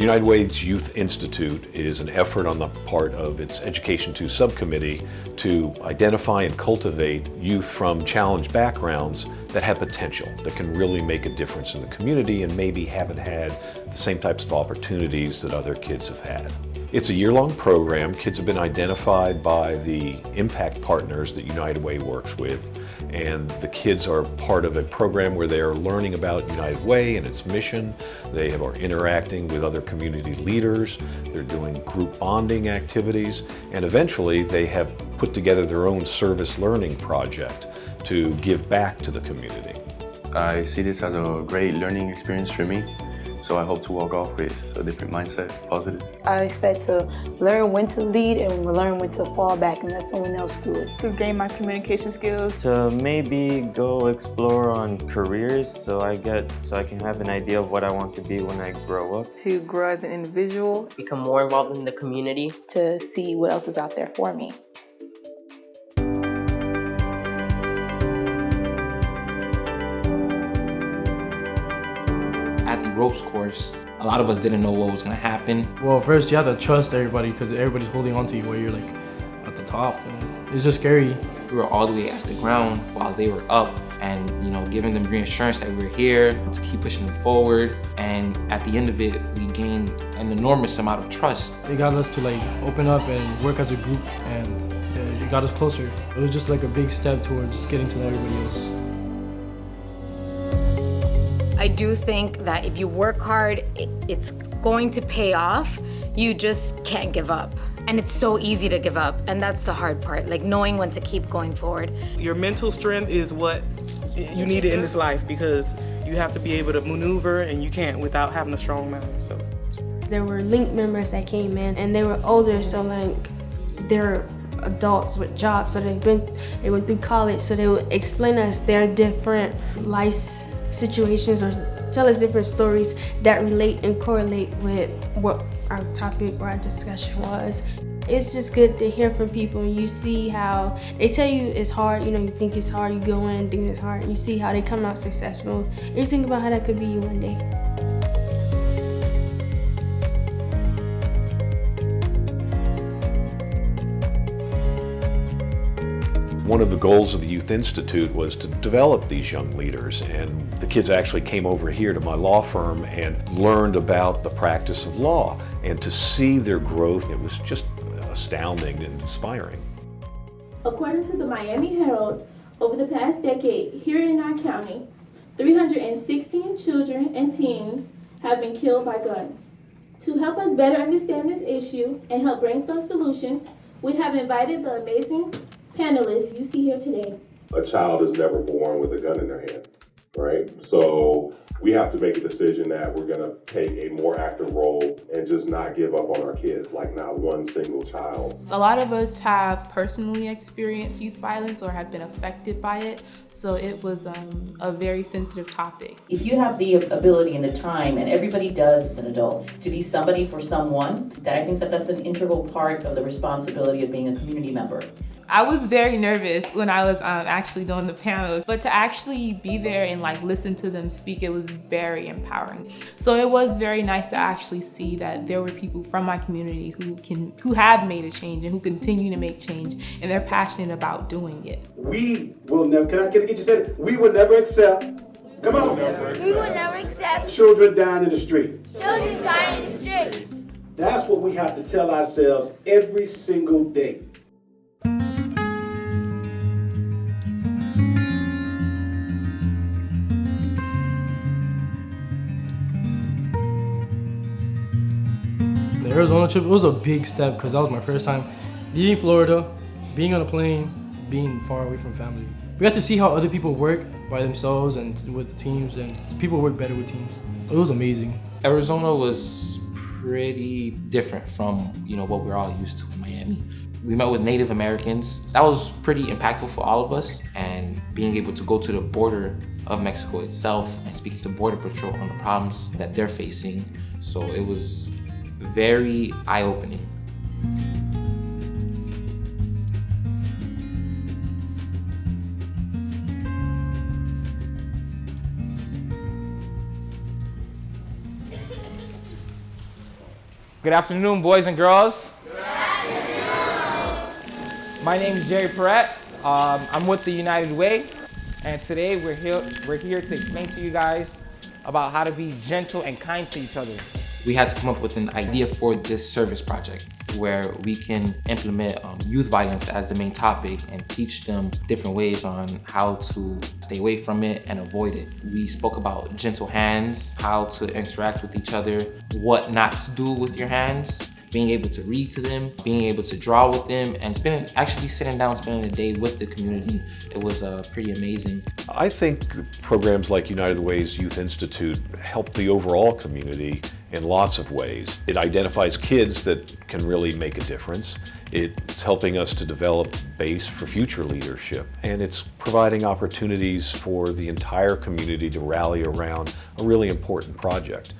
United Way's Youth Institute is an effort on the part of its Education 2 subcommittee to identify and cultivate youth from challenged backgrounds that have potential, that can really make a difference in the community and maybe haven't had the same types of opportunities that other kids have had. It's a year-long program. Kids have been identified by the impact partners that United Way works with, and the kids are part of a program where they are learning about United Way and its mission. They are interacting with other community leaders. They're doing group bonding activities, and eventually they have put together their own service learning project to give back to the community. I see this as a great learning experience for me, so I hope to walk off with a different mindset, positive. I expect to learn when to lead and learn when to fall back and let someone else do it. To gain my communication skills. To maybe go explore on careers so I can have an idea of what I want to be when I grow up. To grow as an individual. Become more involved in the community. To see what else is out there for me. At the ropes course, a lot of us didn't know what was gonna happen. Well, first you have to trust everybody because everybody's holding on to you while you're like at the top. It's just scary. We were all the way at the ground while they were up, and giving them reassurance that we're here to keep pushing them forward. And at the end of it, we gained an enormous amount of trust. It got us to open up and work as a group, and it got us closer. It was just like a big step towards getting to know everybody else. I do think that if you work hard, it's going to pay off. You just can't give up. And it's so easy to give up, and that's the hard part, knowing when to keep going forward. Your mental strength is what you need in this life, because you have to be able to maneuver, and you can't without having a strong mind. So there were Link members that came in, and they were older, so they're adults with jobs, so they went through college, so they would explain us their different life situations or tell us different stories that relate and correlate with what our topic or our discussion was. It's just good to hear from people, and you see how they tell you it's hard, you think it's hard, you go in and think it's hard, and you see how they come out successful. And you think about how that could be you one day. One of the goals of the Youth Institute was to develop these young leaders, and the kids actually came over here to my law firm and learned about the practice of law, and to see their growth, it was just astounding and inspiring. According to the Miami Herald, over the past decade here in our county, 316 children and teens have been killed by guns. To help us better understand this issue and help brainstorm solutions, we have invited the amazing panelists you see here today. A child is never born with a gun in their hand, right? So we have to make a decision that we're gonna take a more active role and just not give up on our kids, like not one single child. A lot of us have personally experienced youth violence or have been affected by it, so it was a very sensitive topic. If you have the ability and the time, and everybody does as an adult, to be somebody for someone, that I think that's an integral part of the responsibility of being a community member. I was very nervous when I was actually doing the panel, but to actually be there and listen to them speak, it was very empowering. So it was very nice to actually see that there were people from my community who have made a change and who continue to make change, and they're passionate about doing it. We will never, can I get you said it? We will never accept, come on. We will never accept children dying in the street. Children dying in the street. That's what we have to tell ourselves every single day. The Arizona trip, it was a big step because that was my first time leaving Florida, being on a plane, being far away from family. We got to see how other people work by themselves and with teams, and people work better with teams. It was amazing. Arizona was pretty different from what we're all used to in Miami. We met with Native Americans. That was pretty impactful for all of us, and being able to go to the border of Mexico itself and speaking to Border Patrol on the problems that they're facing. So it was very eye-opening. Good afternoon, boys and girls. Good afternoon. My name is Jerry Perrette. I'm with the United Way, and today we're here to explain to you guys about how to be gentle and kind to each other. We had to come up with an idea for this service project where we can implement youth violence as the main topic and teach them different ways on how to stay away from it and avoid it. We spoke about gentle hands, how to interact with each other, what not to do with your hands, being able to read to them, being able to draw with them, and actually sitting down, spending a day with the community. It was pretty amazing. I think programs like United Way's Youth Institute help the overall community in lots of ways. It identifies kids that can really make a difference. It's helping us to develop a base for future leadership, and it's providing opportunities for the entire community to rally around a really important project.